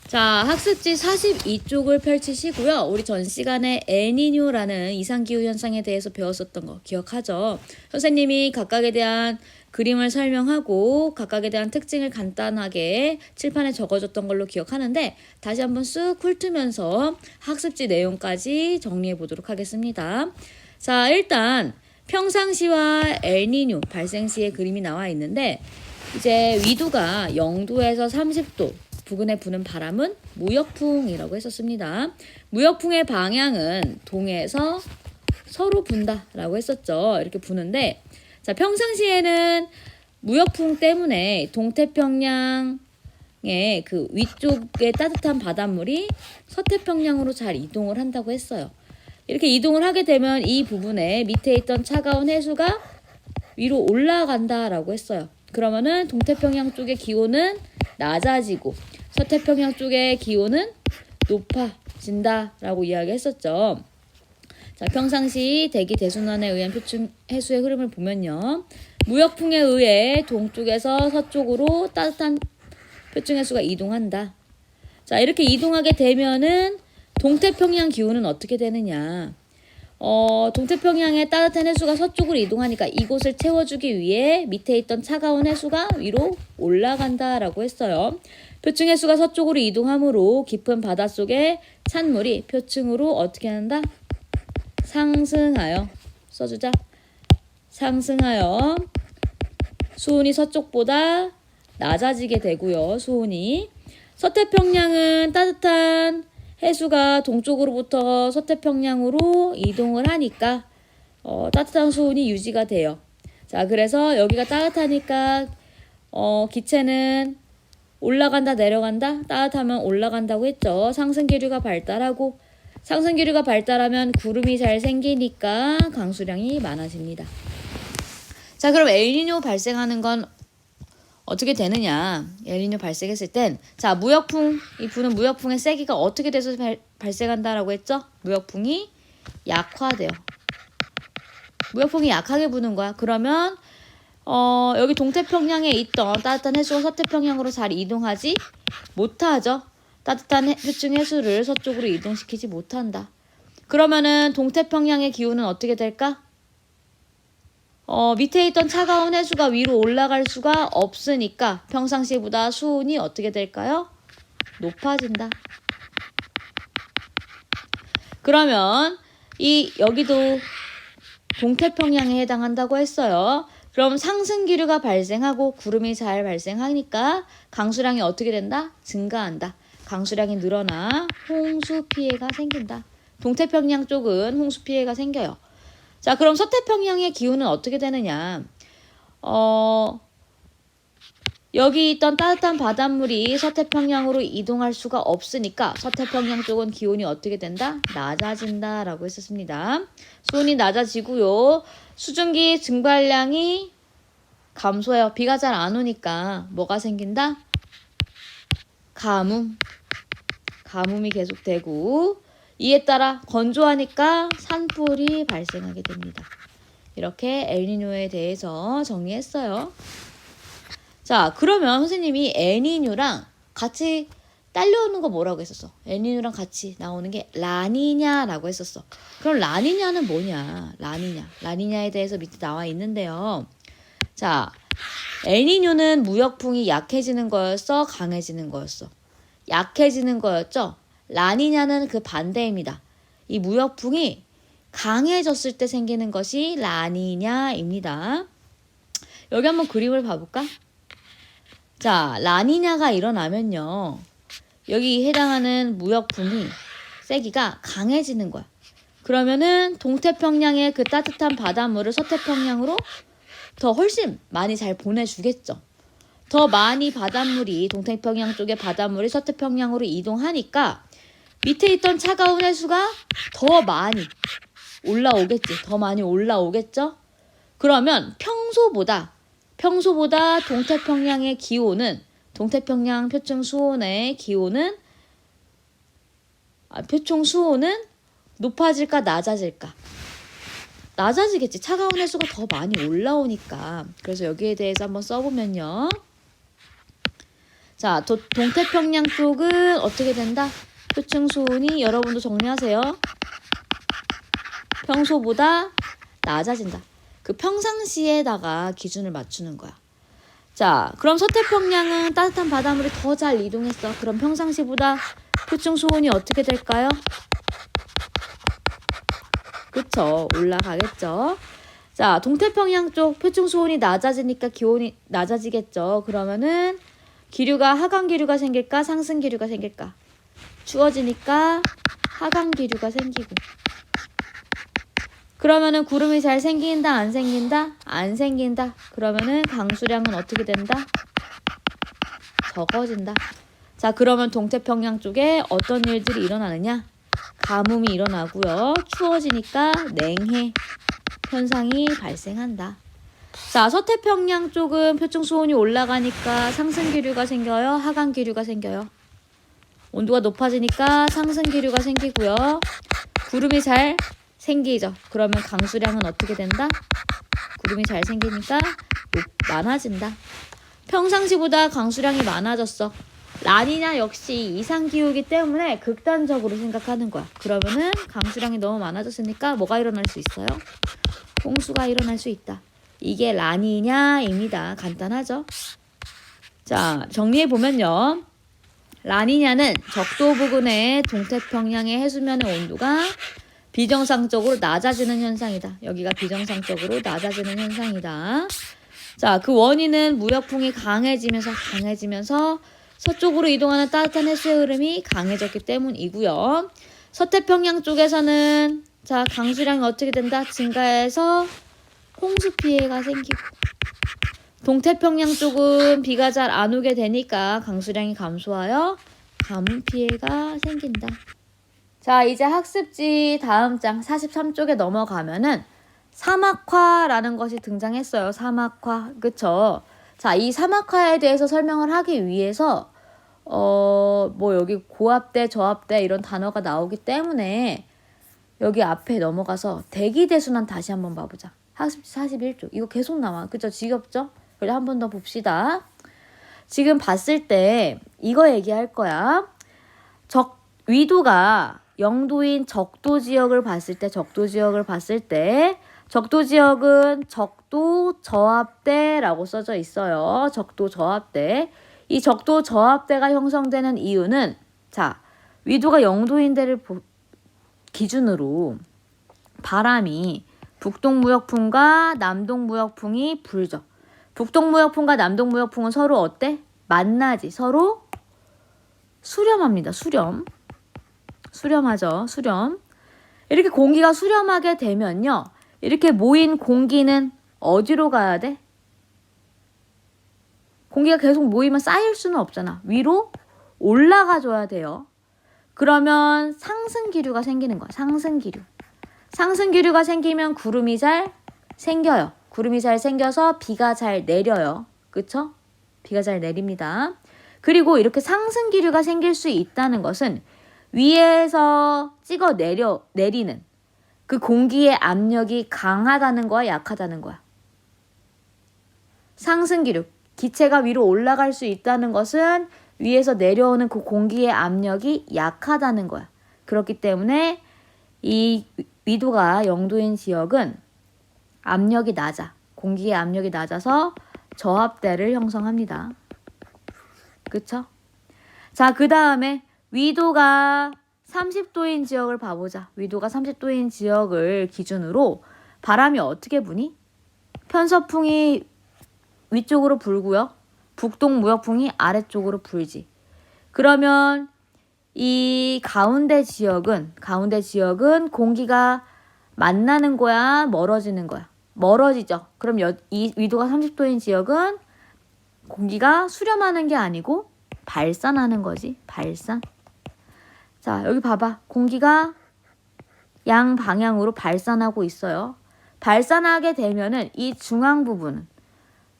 자, 학습지 42쪽을 펼치시고요. 우리 전 시간에 엘니뇨라는 이상기후 현상에 대해서 배웠었던 거 기억하죠? 선생님이 각각에 대한 그림을 설명하고 각각에 대한 특징을 간단하게 칠판에 적어줬던 걸로 기억하는데 다시 한번 쓱 훑으면서 학습지 내용까지 정리해 보도록 하겠습니다. 자, 일단 평상시와 엘니뇨 발생 시의 그림이 나와 있는데 이제 위도가 0도에서 30도 부근에 부는 바람은 무역풍이라고 했었습니다. 무역풍의 방향은 동에서 서로 분다라고 했었죠. 이렇게 부는데 자, 평상시에는 무역풍 때문에 동태평양의 그 위쪽의 따뜻한 바닷물이 서태평양으로 잘 이동을 한다고 했어요. 이렇게 이동을 하게 되면 이 부분에 밑에 있던 차가운 해수가 위로 올라간다라고 했어요. 그러면은 동태평양 쪽의 기온은 낮아지고 서태평양 쪽의 기온은 높아진다라고 이야기했었죠. 자, 평상시 대기 대순환에 의한 표층 해수의 흐름을 보면요. 무역풍에 의해 동쪽에서 서쪽으로 따뜻한 표층 해수가 이동한다. 자, 이렇게 이동하게 되면은 동태평양 기온은 어떻게 되느냐? 동태평양의 따뜻한 해수가 서쪽으로 이동하니까 이곳을 채워주기 위해 밑에 있던 차가운 해수가 위로 올라간다라고 했어요. 표층 해수가 서쪽으로 이동하므로 깊은 바닷속의 찬물이 표층으로 어떻게 한다? 상승하여 써주자. 상승하여 수온이 서쪽보다 낮아지게 되고요. 수온이 서태평양은 따뜻한 해수가 동쪽으로부터 서태평양으로 이동을 하니까 따뜻한 수온이 유지가 돼요. 자, 그래서 여기가 따뜻하니까 기체는 올라간다 내려간다? 따뜻하면 올라간다고 했죠. 상승기류가 발달하고 상승기류가 발달하면 구름이 잘 생기니까 강수량이 많아집니다. 자, 그럼 엘니뇨 발생하는 건 어떻게 되느냐? 엘니뇨 발생했을 땐 자, 무역풍, 이 부는 무역풍의 세기가 어떻게 돼서 발생한다라고 했죠? 무역풍이 약화돼요. 무역풍이 약하게 부는 거야. 그러면 여기 동태평양에 있던 따뜻한 해수가 서태평양으로 잘 이동하지 못하죠. 따뜻한 표층 해수를 서쪽으로 이동시키지 못한다. 그러면은 동태평양의 기온은 어떻게 될까? 밑에 있던 차가운 해수가 위로 올라갈 수가 없으니까 평상시보다 수온이 어떻게 될까요? 높아진다. 그러면 여기도 동태평양에 해당한다고 했어요. 그럼 상승기류가 발생하고 구름이 잘 발생하니까 강수량이 어떻게 된다? 증가한다. 강수량이 늘어나 홍수 피해가 생긴다. 동태평양 쪽은 홍수 피해가 생겨요. 자, 그럼 서태평양의 기온은 어떻게 되느냐? 여기 있던 따뜻한 바닷물이 서태평양으로 이동할 수가 없으니까 서태평양 쪽은 기온이 어떻게 된다? 낮아진다라고 했었습니다. 수온이 낮아지고요. 수증기 증발량이 감소해요. 비가 잘 안 오니까 뭐가 생긴다? 가뭄이 계속되고 이에 따라 건조하니까 산불이 발생하게 됩니다. 이렇게 엘니뇨에 대해서 정리했어요. 자, 그러면 선생님이 엘니뇨랑 같이 딸려오는 거 뭐라고 했었어? 엘니뇨랑 같이 나오는 게 라니냐라고 했었어. 그럼 라니냐는 뭐냐? 라니냐에 대해서 밑에 나와 있는데요. 자, 엘니뇨는 무역풍이 약해지는 거였어? 강해지는 거였어? 약해지는 거였죠? 라니냐는 그 반대입니다. 이 무역풍이 강해졌을 때 생기는 것이 라니냐입니다. 여기 한번 그림을 봐볼까? 자, 라니냐가 일어나면요. 여기 해당하는 무역풍이 세기가 강해지는 거야. 그러면은 동태평양의 그 따뜻한 바닷물을 서태평양으로 더 훨씬 많이 잘 보내주겠죠. 더 많이 바닷물이 동태평양 쪽의 바닷물이 서태평양으로 이동하니까 밑에 있던 차가운 해수가 더 많이 올라오겠죠. 그러면 평소보다 동태평양의 기온은 동태평양 표층 수온의 기온은 표층 수온은 높아질까 낮아질까? 낮아지겠지. 차가운 해수가 더 많이 올라오니까. 그래서 여기에 대해서 한번 써보면요. 자, 동태평양 쪽은 어떻게 된다? 표층 수온이 여러분도 정리하세요. 평소보다 낮아진다. 그 평상시에다가 기준을 맞추는 거야. 자, 그럼 서태평양은 따뜻한 바닷물이 더 잘 이동했어. 그럼 평상시보다 표층 수온이 어떻게 될까요? 그쵸, 올라가겠죠. 자, 동태평양 쪽 표층 수온이 낮아지니까 기온이 낮아지겠죠. 그러면은 기류가 하강 기류가 생길까? 상승 기류가 생길까? 추워지니까 하강 기류가 생기고. 그러면은 구름이 잘 생긴다, 안 생긴다? 안 생긴다. 그러면은 강수량은 어떻게 된다? 적어진다. 자, 그러면 동태평양 쪽에 어떤 일들이 일어나느냐? 가뭄이 일어나고요. 추워지니까 냉해 현상이 발생한다. 자, 서태평양 쪽은 표층 수온이 올라가니까 상승 기류가 생겨요? 하강 기류가 생겨요? 온도가 높아지니까 상승 기류가 생기고요. 구름이 잘 생기죠. 그러면 강수량은 어떻게 된다? 구름이 잘 생기니까 많아진다. 평상시보다 강수량이 많아졌어. 라니냐 역시 이상기후이기 때문에 극단적으로 생각하는 거야. 그러면은 강수량이 너무 많아졌으니까 뭐가 일어날 수 있어요? 홍수가 일어날 수 있다. 이게 라니냐입니다. 간단하죠? 자, 정리해보면요. 라니냐는 적도 부근의 동태평양의 해수면의 온도가 비정상적으로 낮아지는 현상이다. 여기가 비정상적으로 낮아지는 현상이다. 자, 그 원인은 무역풍이 강해지면서 서쪽으로 이동하는 따뜻한 해수의 흐름이 강해졌기 때문이고요. 서태평양 쪽에서는 자, 강수량이 어떻게 된다? 증가해서 홍수 피해가 생기고, 동태평양 쪽은 비가 잘 안 오게 되니까 강수량이 감소하여 가뭄 피해가 생긴다. 자, 이제 학습지 다음 장 43쪽에 넘어가면은 사막화라는 것이 등장했어요. 사막화. 그쵸? 자, 이 사막화에 대해서 설명을 하기 위해서 뭐 여기 고압대, 저압대 이런 단어가 나오기 때문에 여기 앞에 넘어가서 대기대순환 다시 한번 봐보자. 학습지 41쪽. 이거 계속 나와. 그쵸? 지겹죠? 그래, 한 번 더 봅시다. 지금 봤을 때 이거 얘기할 거야. 위도가 0도인 적도 지역을 봤을 때 적도 지역은 적도 저압대라고 써져 있어요. 적도 저압대. 이 적도 저압대가 형성되는 이유는 자, 위도가 0도인 데를 기준으로 바람이 북동무역풍과 남동무역풍이 불죠. 북동무역풍과 남동무역풍은 서로 어때? 만나지. 서로 수렴합니다. 수렴하죠. 수렴. 이렇게 공기가 수렴하게 되면요. 이렇게 모인 공기는 어디로 가야 돼? 공기가 계속 모이면 쌓일 수는 없잖아. 위로 올라가 줘야 돼요. 그러면 상승기류가 생기는 거야. 상승기류가 생기면 구름이 잘 생겨요. 구름이 잘 생겨서 비가 잘 내려요. 그쵸? 비가 잘 내립니다. 그리고 이렇게 상승기류가 생길 수 있다는 것은 위에서 찍어 내리는 그 공기의 압력이 강하다는 거야, 약하다는 거야? 상승기류. 기체가 위로 올라갈 수 있다는 것은 위에서 내려오는 그 공기의 압력이 약하다는 거야. 그렇기 때문에 이 위도가 0도인 지역은 압력이 낮아. 공기의 압력이 낮아서 저압대를 형성합니다. 그쵸? 자, 그 다음에 위도가 30도인 지역을 봐보자. 위도가 30도인 지역을 기준으로 바람이 어떻게 부니? 편서풍이 위쪽으로 불고요. 북동무역풍이 아래쪽으로 불지. 그러면 이 가운데 지역은 공기가 만나는 거야? 멀어지는 거야? 멀어지죠. 그럼 이 위도가 30도인 지역은 공기가 수렴하는 게 아니고 발산하는 거지. 발산. 자, 여기 봐봐. 공기가 양 방향으로 발산하고 있어요. 발산하게 되면은 이 중앙 부분은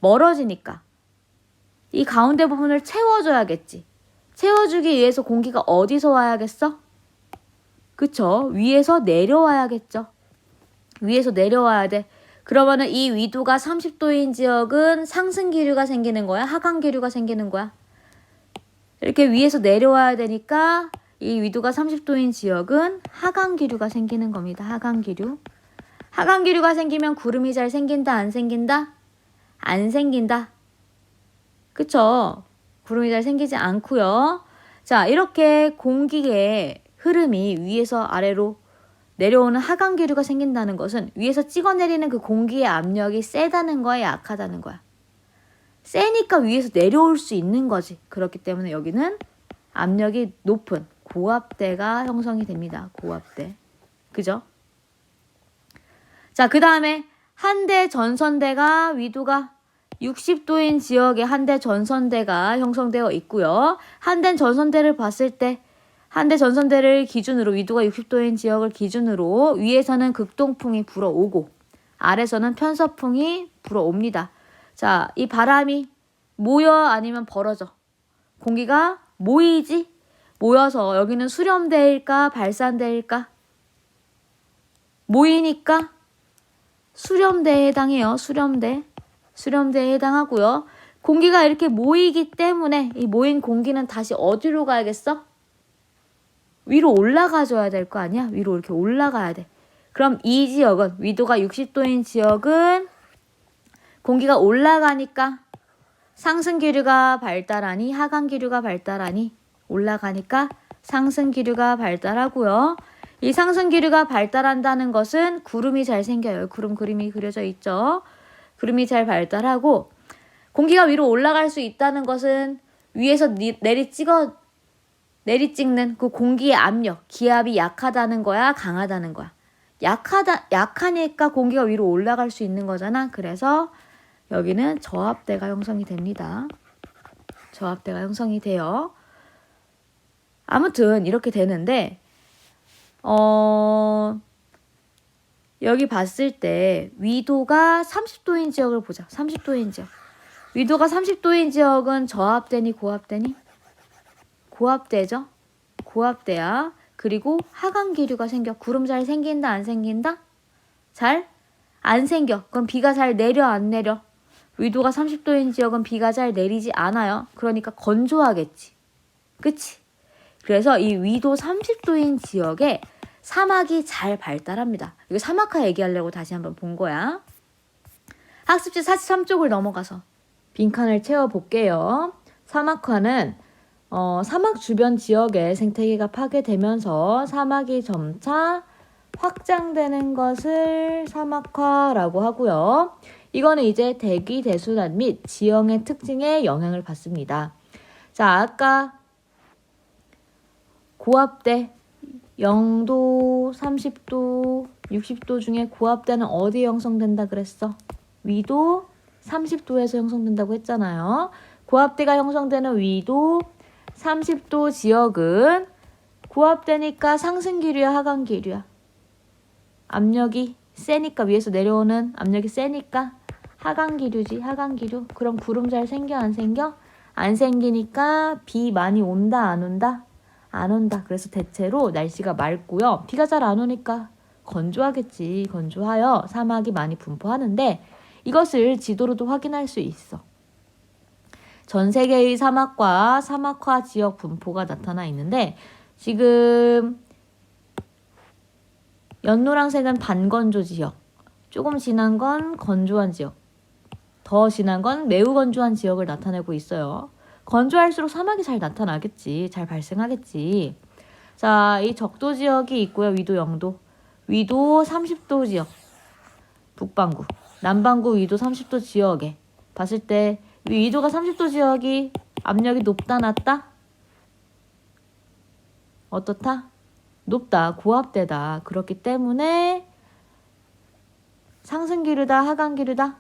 멀어지니까 이 가운데 부분을 채워줘야겠지. 채워주기 위해서 공기가 어디서 와야겠어? 그쵸? 위에서 내려와야겠죠. 위에서 내려와야 돼. 그러면은 이 위도가 30도인 지역은 상승기류가 생기는 거야? 하강기류가 생기는 거야? 이렇게 위에서 내려와야 되니까 이 위도가 30도인 지역은 하강기류가 생기는 겁니다. 하강기류. 하강기류가 생기면 구름이 잘 생긴다, 안 생긴다? 안 생긴다. 그쵸? 구름이 잘 생기지 않고요. 자, 이렇게 공기의 흐름이 위에서 아래로 내려오는 하강기류가 생긴다는 것은 위에서 찍어내리는 그 공기의 압력이 세다는 거야, 약하다는 거야? 세니까 위에서 내려올 수 있는 거지. 그렇기 때문에 여기는 압력이 높은 고압대가 형성이 됩니다. 고압대. 그죠? 자, 그 다음에 한대 전선대가 위도가 60도인 지역에 한대 전선대가 형성되어 있고요. 한대 전선대를 봤을 때 한대 전선대를 기준으로 위도가 60도인 지역을 기준으로 위에서는 극동풍이 불어오고 아래서는 편서풍이 불어옵니다. 자, 이 바람이 모여 아니면 벌어져? 공기가 모이지? 모여서 여기는 수렴대일까 발산대일까? 모이니까 수렴대에 해당해요. 수렴대. 수렴대에 해당하고요. 공기가 이렇게 모이기 때문에 이 모인 공기는 다시 어디로 가야겠어? 위로 올라가줘야 될 거 아니야? 위로 이렇게 올라가야 돼. 그럼 이 지역은 위도가 60도인 지역은 공기가 올라가니까 상승기류가 발달하니 하강기류가 발달하니 올라가니까 상승기류가 발달하고요. 이 상승기류가 발달한다는 것은 구름이 잘 생겨요. 구름 그림이 그려져 있죠. 구름이 잘 발달하고 공기가 위로 올라갈 수 있다는 것은 위에서 내리찍는 그 공기의 압력, 기압이 약하다는 거야, 강하다는 거야? 약하니까 공기가 위로 올라갈 수 있는 거잖아. 그래서 여기는 저압대가 형성이 됩니다. 저압대가 형성이 돼요. 아무튼 이렇게 되는데 여기 봤을 때 위도가 30도인 지역을 보자. 30도인 지역. 위도가 30도인 지역은 저압대니 고압대니? 고압대죠. 고압대야. 그리고 하강기류가 생겨. 구름 잘 생긴다 안 생긴다? 잘 안 생겨. 그럼 비가 잘 내려 안 내려? 위도가 30도인 지역은 비가 잘 내리지 않아요. 그러니까 건조하겠지. 그치? 그래서 이 위도 30도인 지역에 사막이 잘 발달합니다. 이거 사막화 얘기하려고 다시 한번 본 거야. 학습지 43쪽을 넘어가서 빈칸을 채워볼게요. 사막화는 사막 주변 지역의 생태계가 파괴되면서 사막이 점차 확장되는 것을 사막화라고 하고요. 이거는 이제 대기 대순환 및 지형의 특징에 영향을 받습니다. 자, 아까 고압대 0도, 30도, 60도 중에 고압대는 어디에 형성된다 그랬어? 위도 30도에서 형성된다고 했잖아요. 고압대가 형성되는 위도 30도 지역은 고압대니까 상승기류야, 하강기류야? 압력이 세니까 위에서 내려오는 압력이 세니까 하강기류지. 하강기류. 그럼 구름 잘 생겨 안 생겨? 안 생기니까 비 많이 온다 안 온다? 안 온다. 그래서 대체로 날씨가 맑고요. 비가 잘 안 오니까 건조하겠지. 건조하여 사막이 많이 분포하는데 이것을 지도로도 확인할 수 있어. 전 세계의 사막과 사막화 지역 분포가 나타나 있는데 지금 연노란색은 반건조 지역, 조금 진한 건 건조한 지역, 더 진한 건 매우 건조한 지역을 나타내고 있어요. 건조할수록 사막이 잘 나타나겠지. 잘 발생하겠지. 자, 이 적도 지역이 있고요. 위도 0도. 위도 30도 지역. 북반구. 남반구 위도 30도 지역에 봤을 때 위도가 30도 지역이 압력이 높다 낮다? 어떻다? 높다. 고압대다. 그렇기 때문에 상승기류다. 하강기류다.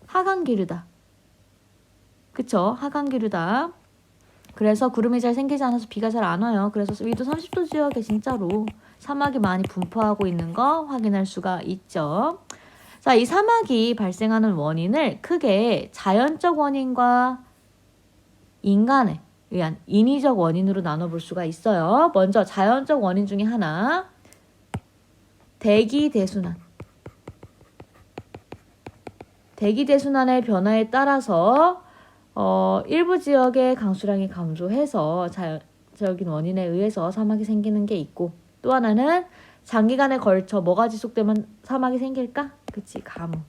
하강기류다. 그쵸? 하강기류다. 그래서 구름이 잘 생기지 않아서 비가 잘 안 와요. 그래서 위도 30도 지역에 진짜로 사막이 많이 분포하고 있는 거 확인할 수가 있죠. 자, 이 사막이 발생하는 원인을 크게 자연적 원인과 인간에 의한 인위적 원인으로 나눠볼 수가 있어요. 먼저 자연적 원인 중에 하나, 대기 대순환. 대기 대순환의 변화에 따라서 일부 지역의 강수량이 감소해서 자연적인 원인에 의해서 사막이 생기는 게 있고, 또 하나는 장기간에 걸쳐 뭐가 지속되면 사막이 생길까? 그치, 가뭄이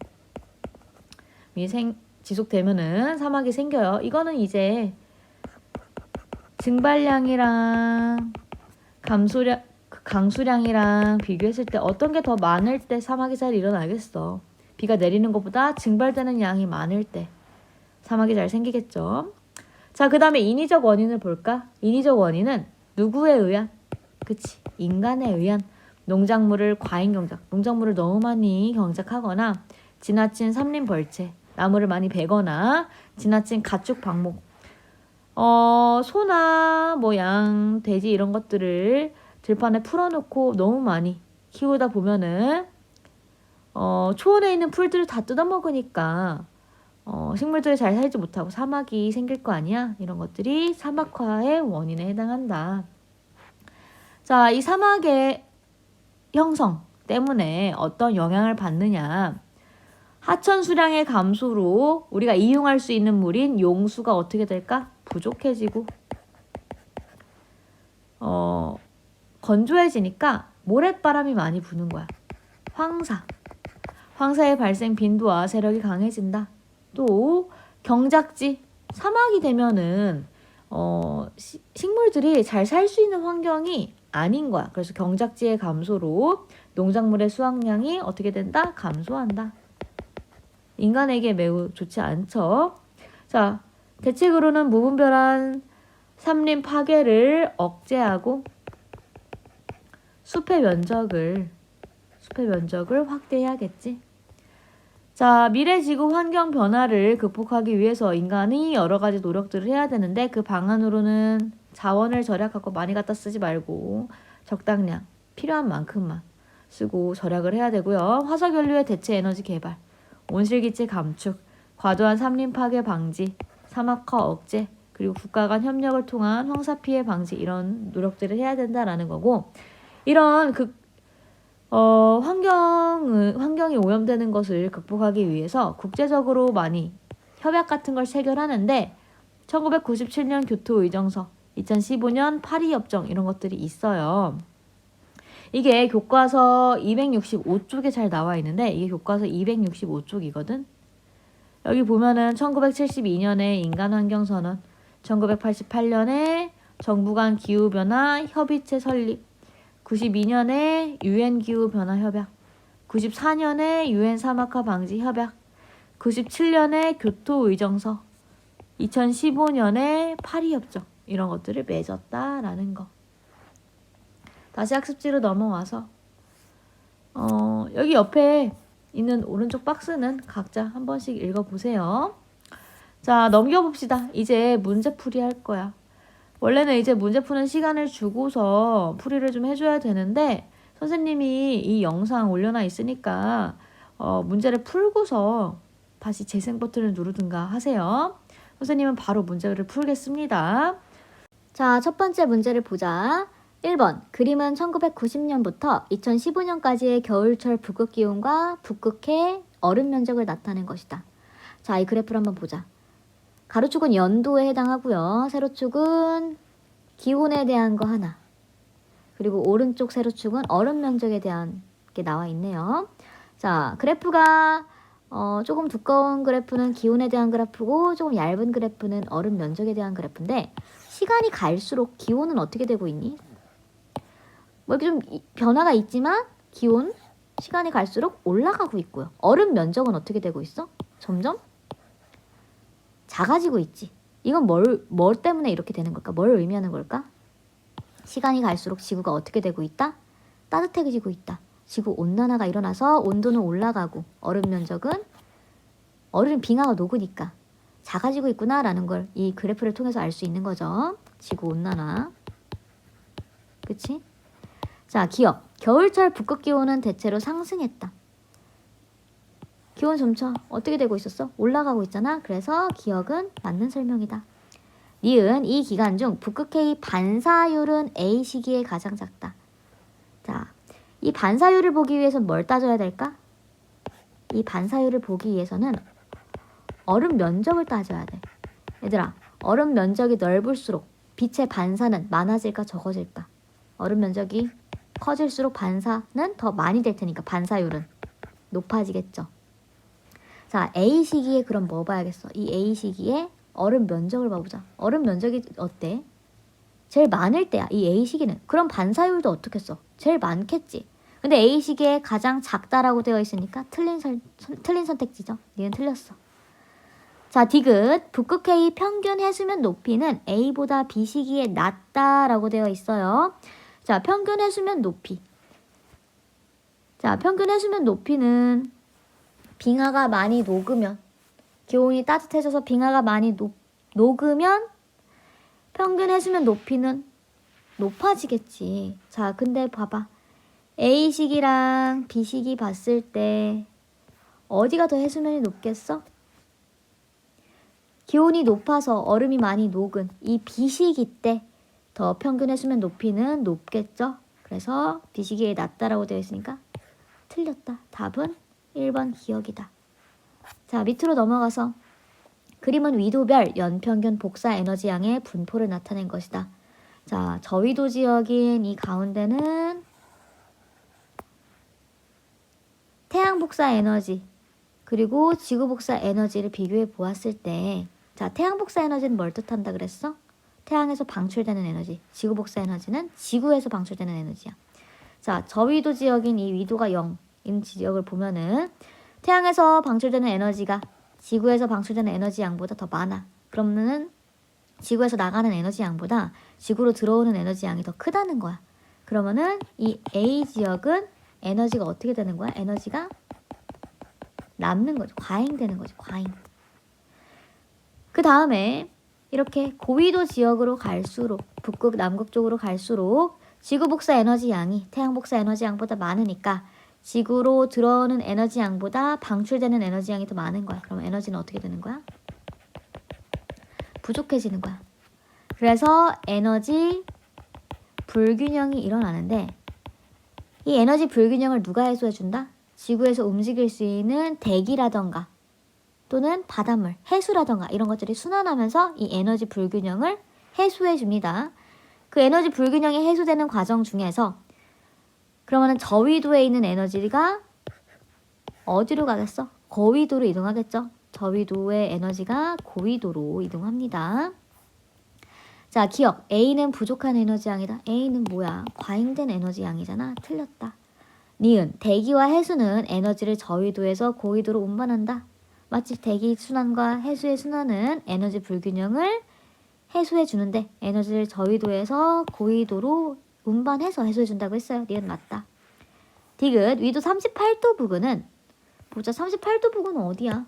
지속되면은 사막이 생겨요. 이거는 이제 증발량이랑 강수량이랑 비교했을 때 어떤 게 더 많을 때 사막이 잘 일어나겠어. 비가 내리는 것보다 증발되는 양이 많을 때 사막이 잘 생기겠죠. 자, 그 다음에 인위적 원인을 볼까? 인위적 원인은 누구에 의한? 그치, 인간에 의한 농작물을 과잉 경작, 농작물을 너무 많이 경작하거나 지나친 삼림 벌채, 나무를 많이 베거나 지나친 가축 방목, 소나 뭐 양, 돼지 이런 것들을 들판에 풀어놓고 너무 많이 키우다 보면은 초원에 있는 풀들을 다 뜯어먹으니까 식물들이 잘 살지 못하고 사막이 생길 거 아니야? 이런 것들이 사막화의 원인에 해당한다. 자, 이 사막의 형성 때문에 어떤 영향을 받느냐? 하천 수량의 감소로 우리가 이용할 수 있는 물인 용수가 어떻게 될까? 부족해지고 건조해지니까 모래바람이 많이 부는 거야. 황사의 발생 빈도와 세력이 강해진다. 또 경작지, 사막이 되면은 식물들이 잘 살 수 있는 환경이 아닌 거야. 그래서 경작지의 감소로 농작물의 수확량이 어떻게 된다? 감소한다. 인간에게 매우 좋지 않죠. 자, 대책으로는 무분별한 삼림 파괴를 억제하고 숲의 면적을 확대해야겠지. 자, 미래 지구 환경 변화를 극복하기 위해서 인간이 여러 가지 노력들을 해야 되는데 그 방안으로는 자원을 절약하고 많이 갖다 쓰지 말고 적당량, 필요한 만큼만 쓰고 절약을 해야 되고요. 화석연료의 대체 에너지 개발, 온실기체 감축, 과도한 삼림 파괴 방지, 사막화 억제, 그리고 국가 간 협력을 통한 황사 피해 방지 이런 노력들을 해야 된다라는 거고, 이런 환경이 오염되는 것을 극복하기 위해서 국제적으로 많이 협약 같은 걸 체결하는데 1997년 교토의정서, 2015년 파리협정 이런 것들이 있어요. 이게 교과서 265쪽에 잘 나와 있는데 이게 교과서 265쪽이거든. 여기 보면은 1972년에 인간환경선언, 1988년에 정부 간 기후변화 협의체 설립, 92년에 UN 기후변화 협약, 94년에 UN 사막화 방지 협약, 97년에 교토의정서, 2015년에 파리협정 이런 것들을 맺었다라는 거. 다시 학습지로 넘어와서 여기 옆에 있는 오른쪽 박스는 각자 한 번씩 읽어보세요. 자, 넘겨봅시다. 이제 문제풀이 할 거야. 원래는 이제 문제 푸는 시간을 주고서 풀이를 좀 해줘야 되는데 선생님이 이 영상 올려놔 있으니까 문제를 풀고서 다시 재생 버튼을 누르든가 하세요. 선생님은 바로 문제를 풀겠습니다. 자, 첫 번째 문제를 보자. 1번, 그림은 1990년부터 2015년까지의 겨울철 북극 기온과 북극해 얼음 면적을 나타낸 것이다. 자, 이 그래프를 한번 보자. 가로축은 연도에 해당하고요. 세로축은 기온에 대한 거 하나. 그리고 오른쪽 세로축은 얼음 면적에 대한 게 나와 있네요. 자, 그래프가 조금 두꺼운 그래프는 기온에 대한 그래프고 조금 얇은 그래프는 얼음 면적에 대한 그래프인데 시간이 갈수록 기온은 어떻게 되고 있니? 뭐 이렇게 좀 변화가 있지만 기온, 시간이 갈수록 올라가고 있고요. 얼음 면적은 어떻게 되고 있어? 점점 작아지고 있지. 이건 뭘 때문에 이렇게 되는 걸까? 뭘 의미하는 걸까? 시간이 갈수록 지구가 어떻게 되고 있다? 따뜻해지고 있다. 지구 온난화가 일어나서 온도는 올라가고 얼음 면적은 얼음 빙하가 녹으니까 작아지고 있구나라는 걸 이 그래프를 통해서 알 수 있는 거죠. 지구 온난화. 그치? 자, 기억. 겨울철 북극 기온은 대체로 상승했다. 기온 점차 어떻게 되고 있었어? 올라가고 있잖아. 그래서 기억은 맞는 설명이다. 니은, 이 기간 중 북극해의 반사율은 A 시기에 가장 작다. 자, 이 반사율을 보기 위해서는 뭘 따져야 될까? 이 반사율을 보기 위해서는 얼음 면적을 따져야 돼. 얘들아, 얼음 면적이 넓을수록 빛의 반사는 많아질까 적어질까? 얼음 면적이 커질수록 반사는 더 많이 될 테니까 반사율은 높아지겠죠. 자, A 시기에 그럼 뭐 봐야겠어? 이 A 시기에 얼음 면적을 봐보자. 얼음 면적이 어때? 제일 많을 때야, 이 A 시기는. 그럼 반사율도 어떻게 써? 제일 많겠지. 근데 A 시기에 가장 작다라고 되어 있으니까 틀린 선택지죠. 니는 틀렸어. 자, 디귿. 북극 K 평균 해수면 높이는 A보다 B 시기에 낮다라고 되어 있어요. 자, 평균 해수면 높이. 자, 평균 해수면 높이는 빙하가 많이 녹으면, 기온이 따뜻해져서 빙하가 많이 녹으면 평균 해수면 높이는 높아지겠지. 자, 근데 봐봐. A 시기랑 B 시기 봤을 때 어디가 더 해수면이 높겠어? 기온이 높아서 얼음이 많이 녹은 이 B 시기 때 더 평균 해수면 높이는 높겠죠? 그래서 B 시기에 낮다라고 되어 있으니까 틀렸다. 답은 1번 기억이다. 자, 밑으로 넘어가서 그림은 위도별 연평균 복사 에너지 양의 분포를 나타낸 것이다. 자, 저위도 지역인 이 가운데는 태양 복사 에너지 그리고 지구 복사 에너지를 비교해 보았을 때, 자, 태양 복사 에너지는 뭘 뜻한다 그랬어? 태양에서 방출되는 에너지. 지구 복사 에너지는 지구에서 방출되는 에너지야. 자, 저위도 지역인 이 위도가 0인 지역을 보면은 태양에서 방출되는 에너지가 지구에서 방출되는 에너지 양보다 더 많아. 그러면은 지구에서 나가는 에너지 양보다 지구로 들어오는 에너지 양이 더 크다는 거야. 그러면은 이 A 지역은 에너지가 어떻게 되는 거야? 에너지가 남는 거죠. 과잉되는 거죠. 과잉. 그 다음에 이렇게 고위도 지역으로 갈수록, 북극, 남극 쪽으로 갈수록 지구 복사 에너지 양이 태양 복사 에너지 양보다 많으니까 지구로 들어오는 에너지 양보다 방출되는 에너지 양이 더 많은 거야. 그럼 에너지는 어떻게 되는 거야? 부족해지는 거야. 그래서 에너지 불균형이 일어나는데, 이 에너지 불균형을 누가 해소해준다? 지구에서 움직일 수 있는 대기라던가 또는 바닷물, 해수라던가 이런 것들이 순환하면서 이 에너지 불균형을 해소해줍니다. 그 에너지 불균형이 해소되는 과정 중에서 그러면은 저위도에 있는 에너지가 어디로 가겠어? 고위도로 이동하겠죠. 저위도의 에너지가 고위도로 이동합니다. 자, 기억. A는 부족한 에너지 양이다. A는 뭐야? 과잉된 에너지 양이잖아. 틀렸다. 니은. 대기와 해수는 에너지를 저위도에서 고위도로 운반한다. 마치 대기 순환과 해수의 순환은 에너지 불균형을 해소해 주는데 에너지를 저위도에서 고위도로 운반해서 해소해 준다고 했어요. 니은 맞다. 디귿. 위도 38도 부근은 보자. 38도 부근은 어디야?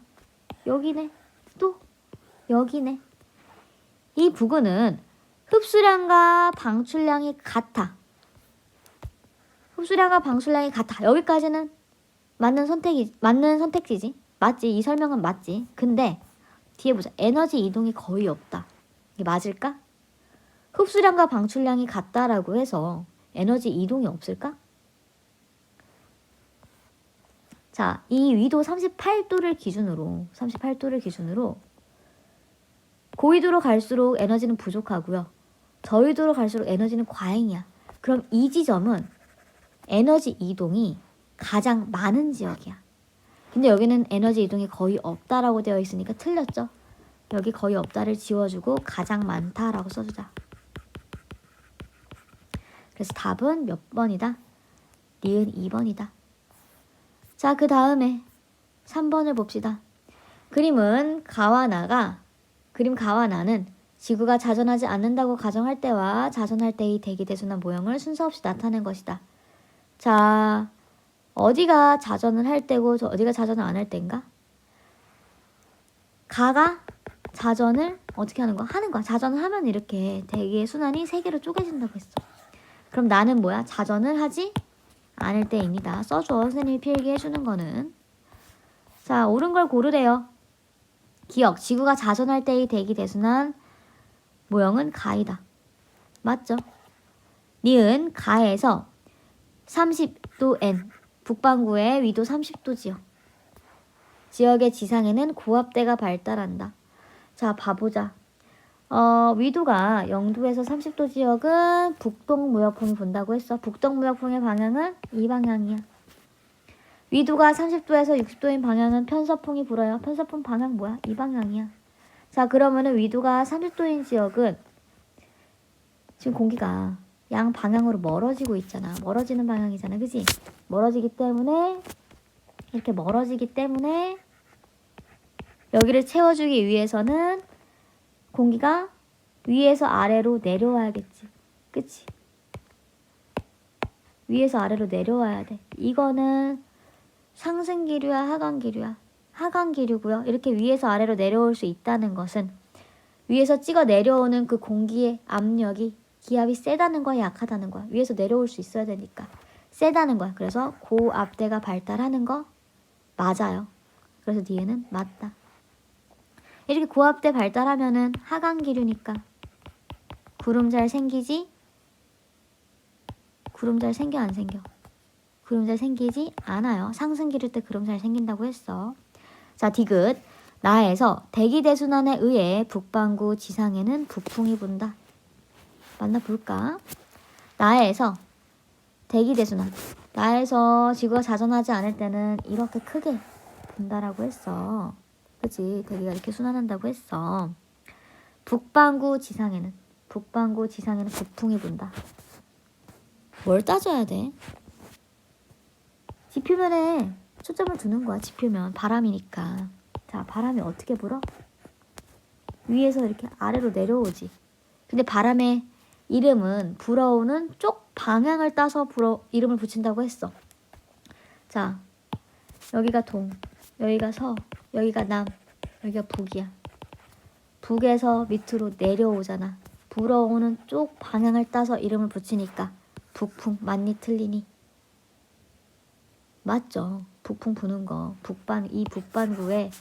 여기네. 또 여기네. 이 부근은 흡수량과 방출량이 같아. 흡수량과 방출량이 같아. 여기까지는 맞는 선택지지. 맞지? 이 설명은 맞지. 근데 뒤에 보자. 에너지 이동이 거의 없다. 이게 맞을까? 흡수량과 방출량이 같다라고 해서 에너지 이동이 없을까? 자, 이 위도 38도를 기준으로 고위도로 갈수록 에너지는 부족하고요. 저위도로 갈수록 에너지는 과잉이야. 그럼 이 지점은 에너지 이동이 가장 많은 지역이야. 근데 여기는 에너지 이동이 거의 없다라고 되어 있으니까 틀렸죠. 여기 거의 없다를 지워주고 가장 많다라고 써주자. 그래서 답은 몇 번이다? 니은 2번이다. 자, 그 다음에 3번을 봅시다. 그림 가와나는 지구가 자전하지 않는다고 가정할 때와 자전할 때의 대기대순환 모형을 순서 없이 나타낸 것이다. 자, 어디가 자전을 할 때고 어디가 자전을 안 할 때인가? 가가 자전을 어떻게 하는 거야? 하는 거야. 자전을 하면 이렇게 대기의 순환이 3개로 쪼개진다고 했어. 그럼 나는 뭐야? 자전을 하지 않을 때입니다. 써줘. 선생님이 필기해 주는 거는. 자, 옳은 걸 고르래요. 기억. 지구가 자전할 때의 대기 대순환 모형은 가이다. 맞죠? 니은. 가에서 30도 N. 북반구의 위도 30도 지역. 지역의 지상에는 고압대가 발달한다. 자, 봐보자. 위도가 0도에서 30도 지역은 북동무역풍이 분다고 했어. 북동무역풍의 방향은 이 방향이야. 위도가 30도에서 60도인 방향은 편서풍이 불어요. 편서풍 방향 뭐야? 이 방향이야. 자, 그러면은 위도가 30도인 지역은 지금 공기가 양 방향으로 멀어지고 있잖아. 멀어지는 방향이잖아. 그지? 멀어지기 때문에 이렇게 멀어지기 때문에 여기를 채워주기 위해서는 공기가 위에서 아래로 내려와야겠지. 그치? 위에서 아래로 내려와야 돼. 이거는 상승기류야, 하강기류야? 하강기류고요. 이렇게 위에서 아래로 내려올 수 있다는 것은 위에서 찍어 내려오는 그 공기의 압력이 기압이 세다는 거야, 약하다는 거야? 위에서 내려올 수 있어야 되니까 세다는 거야. 그래서 고압대가 발달하는 거 맞아요. 그래서 니은은 맞다. 이렇게 고압대 발달하면은 하강기류니까 구름 잘 생기지? 구름 잘 생겨 안 생겨? 구름 잘 생기지 않아요. 상승기류 때 구름 잘 생긴다고 했어. 자, 디귿. 나에서 대기대순환에 의해 북반구 지상에는 북풍이 분다. 맞나 볼까? 나에서 대기대순환. 나에서 지구가 자전하지 않을 때는 이렇게 크게 분다라고 했어. 그치? 대기가 이렇게 순환한다고 했어. 북반구 지상에는 북풍이 분다. 뭘 따져야 돼? 지표면에 초점을 두는 거야. 지표면 바람이니까. 자, 바람이 어떻게 불어? 위에서 이렇게 아래로 내려오지. 근데 바람의 이름은 불어오는 쪽 방향을 따서 이름을 붙인다고 했어. 자, 여기가 동, 여기가 서, 여기가 남, 여기가 북이야. 북에서 밑으로 내려오잖아. 불어오는 쪽 방향을 따서 이름을 붙이니까 북풍 맞니 틀리니? 맞죠. 북풍 부는 거. 이 북반구의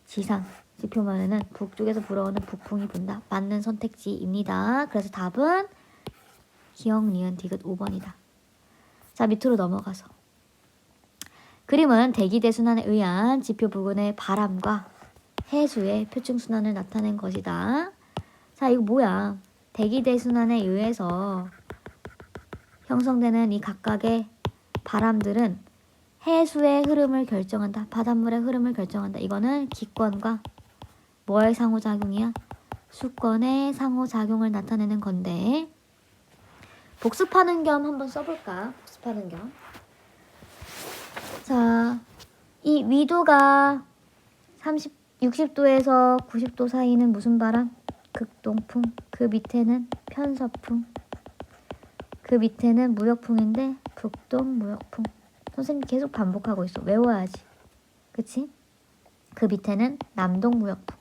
지상 지표면에는 북쪽에서 불어오는 북풍이 분다. 맞는 선택지입니다. 그래서 답은 기억, 니은, 디귿 5번이다. 자, 밑으로 넘어가서 그림은 대기대순환에 의한 지표 부근의 바람과 해수의 표층순환을 나타낸 것이다. 자, 이거 뭐야? 대기대순환에 의해서 형성되는 이 각각의 바람들은 해수의 흐름을 결정한다. 바닷물의 흐름을 결정한다. 이거는 기권과 뭐의 상호작용이야? 수권의 상호작용을 나타내는 건데 복습하는 겸 한번 써볼까? 복습하는 겸. 자, 이 위도가 60도에서 90도 사이는 무슨 바람? 극동풍. 그 밑에는 편서풍. 그 밑에는 무역풍인데 북동무역풍. 선생님 계속 반복하고 있어. 외워야지. 그치? 그 밑에는 남동무역풍.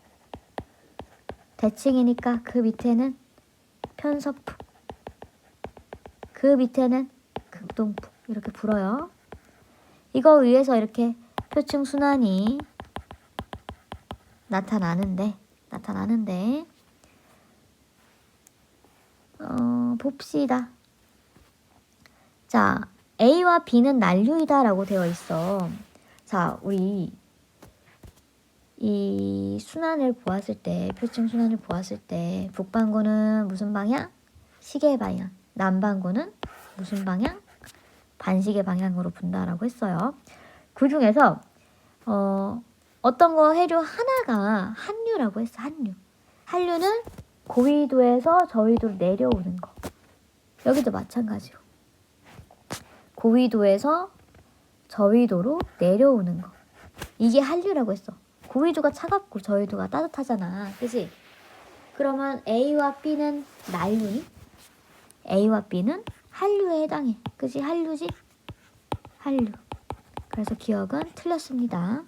대칭이니까 그 밑에는 편서풍. 그 밑에는 극동풍. 이렇게 불어요. 이거 위에서 이렇게 표층 순환이 나타나는데 봅시다. 자, A와 B는 난류이다 라고 되어 있어. 자, 우리 이 순환을 보았을 때, 표층 순환을 보았을 때 북반구는 무슨 방향? 시계 방향. 남반구는 무슨 방향? 반시계 방향으로 분다라고 했어요. 그 중에서 어떤 거 해류 하나가 한류라고 했어. 한류는 고위도에서 저위도로 내려오는 거. 여기도 마찬가지로 고위도에서 저위도로 내려오는 거. 이게 한류라고 했어. 고위도가 차갑고 저위도가 따뜻하잖아. 그치? 그러면 A와 B는 난류니? A와 B는 한류에 해당해. 그치? 한류지? 한류. 그래서 기억은 틀렸습니다.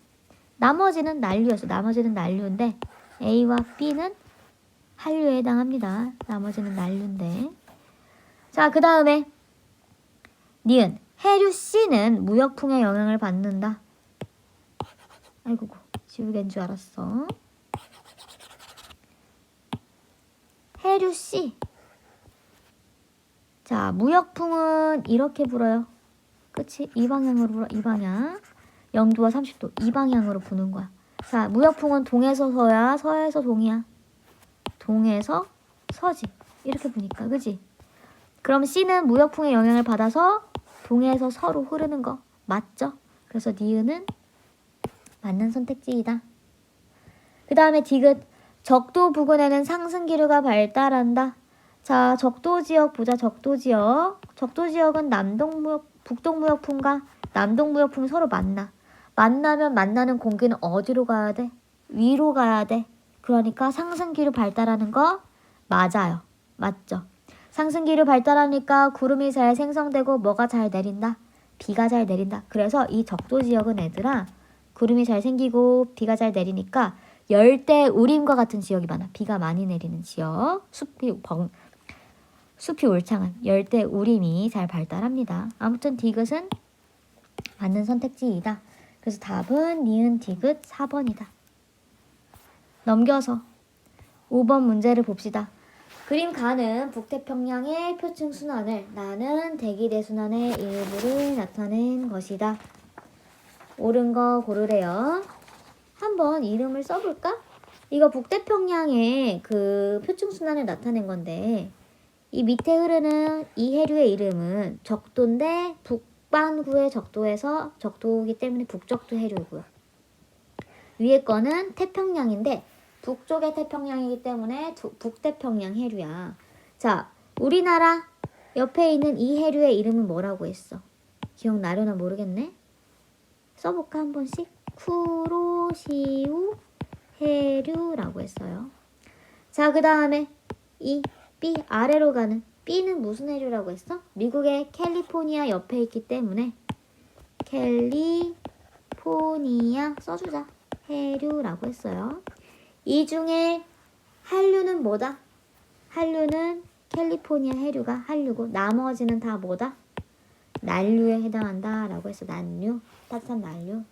나머지는 난류였어. 나머지는 난류인데 A와 B는 한류에 해당합니다. 나머지는 난류인데. 자, 그 다음에 니은. 해류 C는 무역풍의 영향을 받는다. 아이고, 지우개인 줄 알았어. 해류 C. 자, 무역풍은 이렇게 불어요. 그치? 이 방향으로 불어. 이 방향. 0도와 30도. 이 방향으로 부는 거야. 자, 무역풍은 동에서 서야, 서에서 동이야. 동에서 서지. 이렇게 보니까 그지? 그럼 C는 무역풍의 영향을 받아서 동에서 서로 흐르는 거 맞죠? 그래서 니은은 맞는 선택지이다. 그 다음에 디귿. 적도 부근에는 상승기류가 발달한다. 자, 적도지역 보자. 적도지역. 적도지역은 북동무역풍과 남동무역풍이 서로 만나. 만나면 만나는 공기는 어디로 가야 돼? 위로 가야 돼. 그러니까 상승기류 발달하는 거 맞아요. 맞죠? 상승기류 발달하니까 구름이 잘 생성되고 뭐가 잘 내린다? 비가 잘 내린다. 그래서 이 적도지역은 애들아 구름이 잘 생기고 비가 잘 내리니까 열대 우림과 같은 지역이 많아. 비가 많이 내리는 지역. 숲이 울창한 열대 우림이 잘 발달합니다. 아무튼 디귿은 맞는 선택지이다. 그래서 답은 니은 디귿 4번이다. 넘겨서 5번 문제를 봅시다. 그림 가는 북태평양의 표층 순환을 나는 대기대순환의 일부를 나타낸 것이다. 옳은 거 고르래요. 한번 이름을 써볼까? 이거 북태평양의 그 표층 순환을 나타낸 건데 이 밑에 흐르는 이 해류의 이름은 적도인데 북반구의 적도에서 적도이기 때문에 북적도 해류고요. 위에 거는 태평양인데 북쪽의 태평양이기 때문에 북태평양 해류야. 자, 우리나라 옆에 있는 이 해류의 이름은 뭐라고 했어? 기억나려나 모르겠네. 써볼까 한 번씩? 쿠로시우 해류라고 했어요. 자, 그 다음에 이 B 아래로 가는 B는 무슨 해류라고 했어? 미국의 캘리포니아 옆에 있기 때문에 캘리포니아 써주자. 해류라고 했어요. 이 중에 한류는 뭐다? 한류는 캘리포니아 해류가 한류고 나머지는 다 뭐다? 난류에 해당한다 라고 했어. 난류. 따뜻한 난류.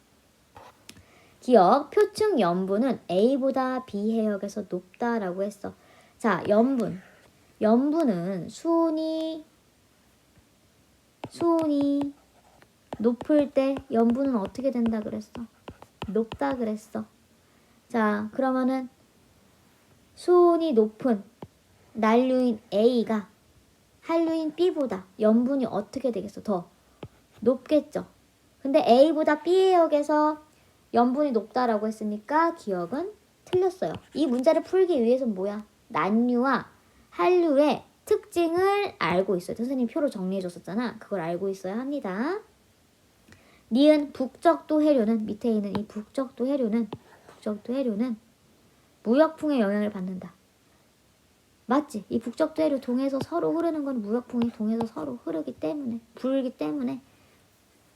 기억. 표층 염분은 A보다 B 해역에서 높다라고 했어. 자, 염분. 염분은 수온이 높을 때 염분은 어떻게 된다 그랬어? 높다 그랬어. 자, 그러면은 수온이 높은 난류인 A가 한류인 B보다 염분이 어떻게 되겠어? 더 높겠죠. 근데 A보다 B 해역에서 염분이 높다라고 했으니까 기억은 틀렸어요. 이 문제를 풀기 위해서는 뭐야? 난류와 한류의 특징을 알고 있어요. 선생님이 표로 정리해줬었잖아. 그걸 알고 있어야 합니다. 니은 북적도 해류는 밑에 있는 이 북적도 해류는 무역풍의 영향을 받는다. 맞지? 이 북적도 해류 동에서 서로 흐르는 건 무역풍이 동에서 서로 흐르기 때문에 불기 때문에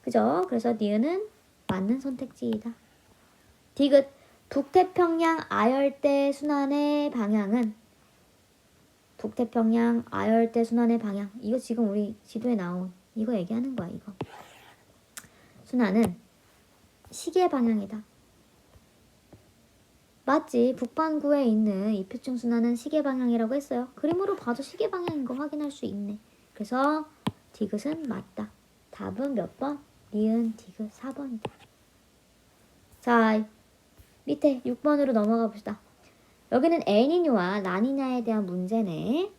그죠? 그래서 니은은 맞는 선택지이다. 디귿 북태평양 아열대 순환의 방향은 북태평양 아열대 순환의 방향 이거 지금 우리 지도에 나온 이거 얘기하는 거야. 이거 순환은 시계 방향이다. 맞지? 북반구에 있는 이 표층 순환은 시계 방향이라고 했어요. 그림으로 봐도 시계 방향인 거 확인할 수 있네. 그래서 디귿은 맞다. 답은 몇 번? 니은 디귿 4번이다. 자, 밑에 6번으로 넘어가 봅시다. 여기는 엘니뇨와 라니냐에 대한 문제네.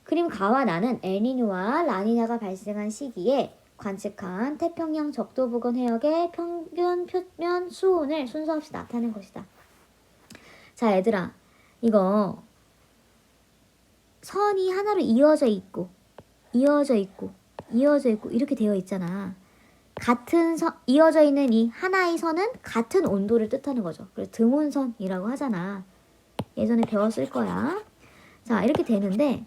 그림 가와 나는 엘니뇨와 라니냐가 발생한 시기에 관측한 태평양 적도 부근 해역의 평균 표면 수온을 순서 없이 나타낸 것이다. 자, 얘들아, 이거 선이 하나로 이어져 있고 이렇게 되어 있잖아. 같은 선, 이어져 있는 이 하나의 선은 같은 온도를 뜻하는 거죠. 그래서 등온선이라고 하잖아. 예전에 배웠을 거야. 자, 이렇게 되는데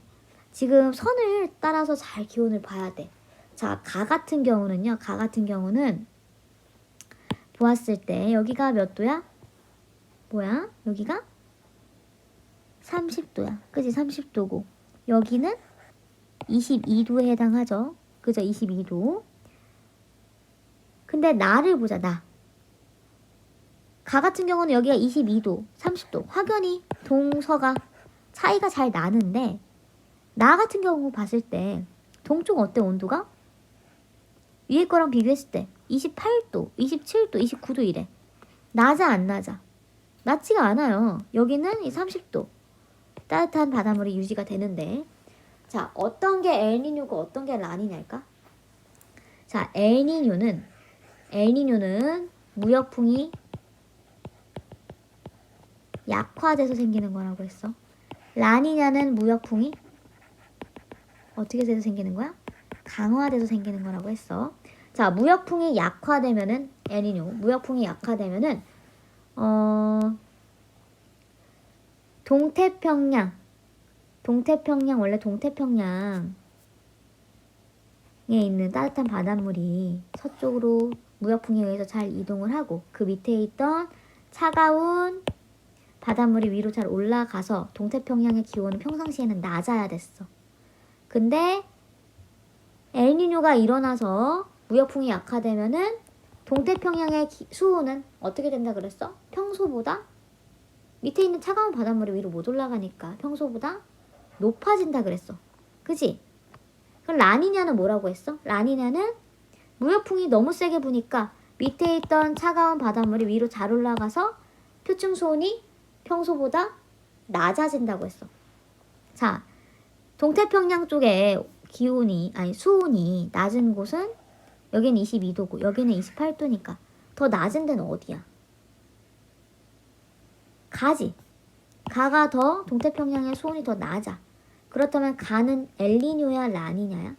지금 선을 따라서 잘 기온을 봐야 돼. 자, 가 같은 경우는 보았을 때 여기가 몇 도야? 뭐야? 여기가 30도야. 그지? 30도고 여기는 22도에 해당하죠. 그죠? 22도. 근데 나를 보자. 가 같은 경우는 여기가 22도, 30도. 확연히 동서가 차이가 잘 나는데 나 같은 경우 봤을 때 동쪽 어때? 온도가? 위에 거랑 비교했을 때 28도, 27도, 29도 이래. 낮아 안 낮아? 낮지가 않아요. 여기는 이 30도. 따뜻한 바닷물이 유지가 되는데, 자, 어떤 게 엘니뇨고 어떤 게 라니냐일까? 자, 엘니뇨는 무역풍이 약화돼서 생기는 거라고 했어. 라니냐는 무역풍이 어떻게 돼서 생기는 거야? 강화돼서 생기는 거라고 했어. 자, 무역풍이 약화되면은 엘니뇨, 무역풍이 약화되면은 동태평양 원래 동태평양에 있는 따뜻한 바닷물이 서쪽으로 무역풍에 의해서 잘 이동을 하고 그 밑에 있던 차가운 바닷물이 위로 잘 올라가서 동태평양의 기온은 평상시에는 낮아야 됐어. 근데 엘니뇨가 일어나서 무역풍이 약화되면은 동태평양의 수온은 어떻게 된다 그랬어? 평소보다 밑에 있는 차가운 바닷물이 위로 못 올라가니까 평소보다 높아진다 그랬어. 그지? 그럼 라니냐는 뭐라고 했어? 라니냐는 무역풍이 너무 세게 부니까 밑에 있던 차가운 바닷물이 위로 잘 올라가서 표층 수온이 평소보다 낮아진다고 했어. 자, 동태평양 쪽에 수온이 낮은 곳은 여기는 22도고 여기는 28도니까 더 낮은 데는 어디야? 가지. 가가 더 동태평양의 수온이 더 낮아. 그렇다면 가는 엘니뇨야 라니냐야?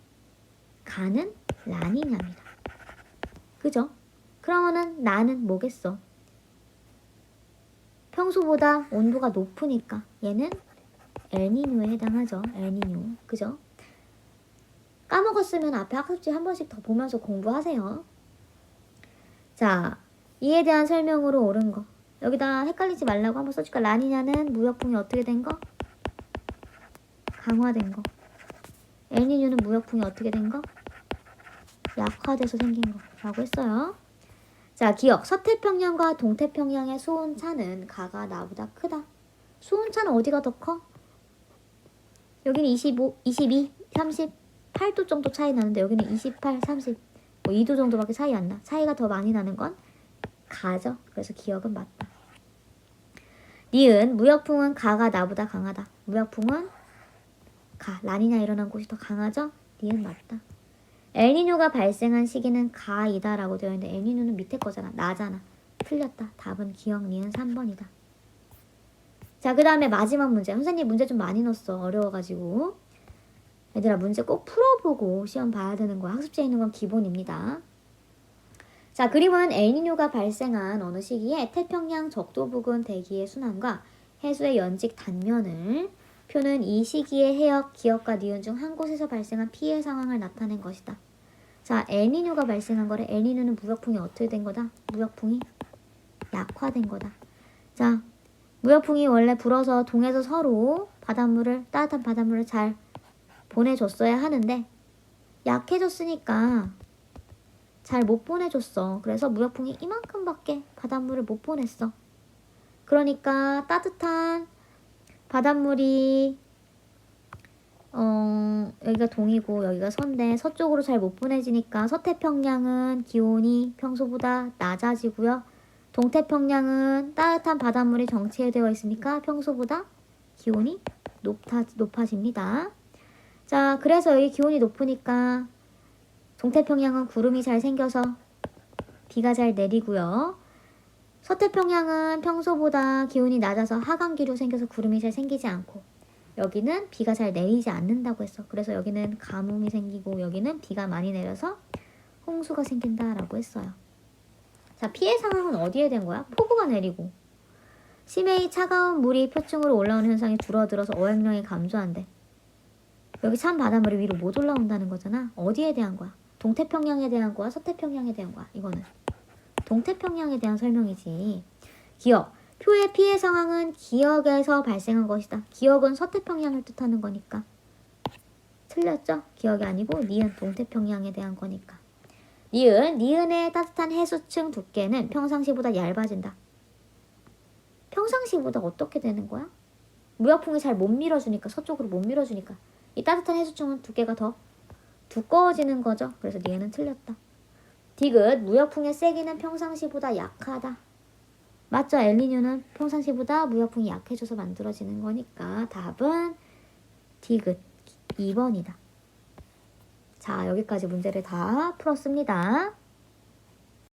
가는 라니냐입니다. 그죠? 그러면은 나는 뭐겠어? 평소보다 온도가 높으니까 얘는 엘니뇨에 해당하죠. 엘니뇨. 그죠? 까먹었으면 앞에 학습지 한 번씩 더 보면서 공부하세요. 자, 이에 대한 설명으로 옳은 거. 여기다 헷갈리지 말라고 한번 써줄까? 라니냐는 무역풍이 어떻게 된 거? 강화된 거. 엘니뇨는 무역풍이 어떻게 된 거? 약화돼서 생긴 거라고 했어요. 자, 기억. 서태평양과 동태평양의 수온 차는 가가 나보다 크다. 수온 차는 어디가 더 커? 여기는 25, 22, 38도 정도 차이 나는데 여기는 28, 30, 2도 정도밖에 차이 안 나. 차이가 더 많이 나는 건 가죠. 그래서 기억은 맞다. 니은 무역풍은 가가 나보다 강하다. 무역풍은 가. 라니냐 일어난 곳이 더 강하죠? 니은 맞다. 엘니뇨가 발생한 시기는 가이다라고 되어 있는데 엘니뇨는 밑에 거잖아. 나잖아. 틀렸다. 답은 기억 니은 3번이다. 자, 그 다음에 마지막 문제. 선생님 문제 좀 많이 넣었어. 어려워가지고. 얘들아 문제 꼭 풀어보고 시험 봐야 되는 거야. 학습지에 있는 건 기본입니다. 자, 그림은 엘니뇨가 발생한 어느 시기에 태평양 적도 부근 대기의 순환과 해수의 연직 단면을 표는 이 시기의 해역, 기역과 니은 중 한 곳에서 발생한 피해 상황을 나타낸 것이다. 자, 엘니뇨가 발생한 거래. 엘니뇨는 무역풍이 어떻게 된 거다? 무역풍이 약화된 거다. 자, 무역풍이 원래 불어서 동에서 서로 따뜻한 바닷물을 잘 보내줬어야 하는데 약해졌으니까 잘 못 보내줬어. 그래서 무역풍이 이만큼밖에 바닷물을 못 보냈어. 그러니까 따뜻한 바닷물이 여기가 동이고 여기가 서인데 서쪽으로 잘 못 보내지니까 서태평양은 기온이 평소보다 낮아지고요. 동태평양은 따뜻한 바닷물이 정체되어 있으니까 평소보다 기온이 높아집니다. 자, 그래서 여기 기온이 높으니까 동태평양은 구름이 잘 생겨서 비가 잘 내리고요. 서태평양은 평소보다 기온이 낮아서 하강기류 생겨서 구름이 잘 생기지 않고 여기는 비가 잘 내리지 않는다고 했어. 그래서 여기는 가뭄이 생기고 여기는 비가 많이 내려서 홍수가 생긴다라고 했어요. 자, 피해 상황은 어디에 된 거야? 폭우가 내리고 심해의 차가운 물이 표층으로 올라오는 현상이 줄어들어서 어획량이 감소한대. 여기 찬 바닷물이 위로 못 올라온다는 거잖아. 어디에 대한 거야? 동태평양에 대한 거야? 서태평양에 대한 거야? 이거는 동태평양에 대한 설명이지. 기억. 표의 피해 상황은 기역에서 발생한 것이다. 기역은 서태평양을 뜻하는 거니까. 틀렸죠? 기역이 아니고 니은 동태평양에 대한 거니까. 니은의 따뜻한 해수층 두께는 평상시보다 얇아진다. 평상시보다 어떻게 되는 거야? 무역풍이 잘 못 밀어주니까, 서쪽으로 못 밀어주니까 이 따뜻한 해수층은 두께가 더 두꺼워지는 거죠. 그래서 니은은 틀렸다. 디귿. 무역풍의 세기는 평상시보다 약하다. 맞죠? 엘니뇨는 평상시보다 무역풍이 약해져서 만들어지는 거니까 답은 디귿 2번이다. 자, 여기까지 문제를 다 풀었습니다.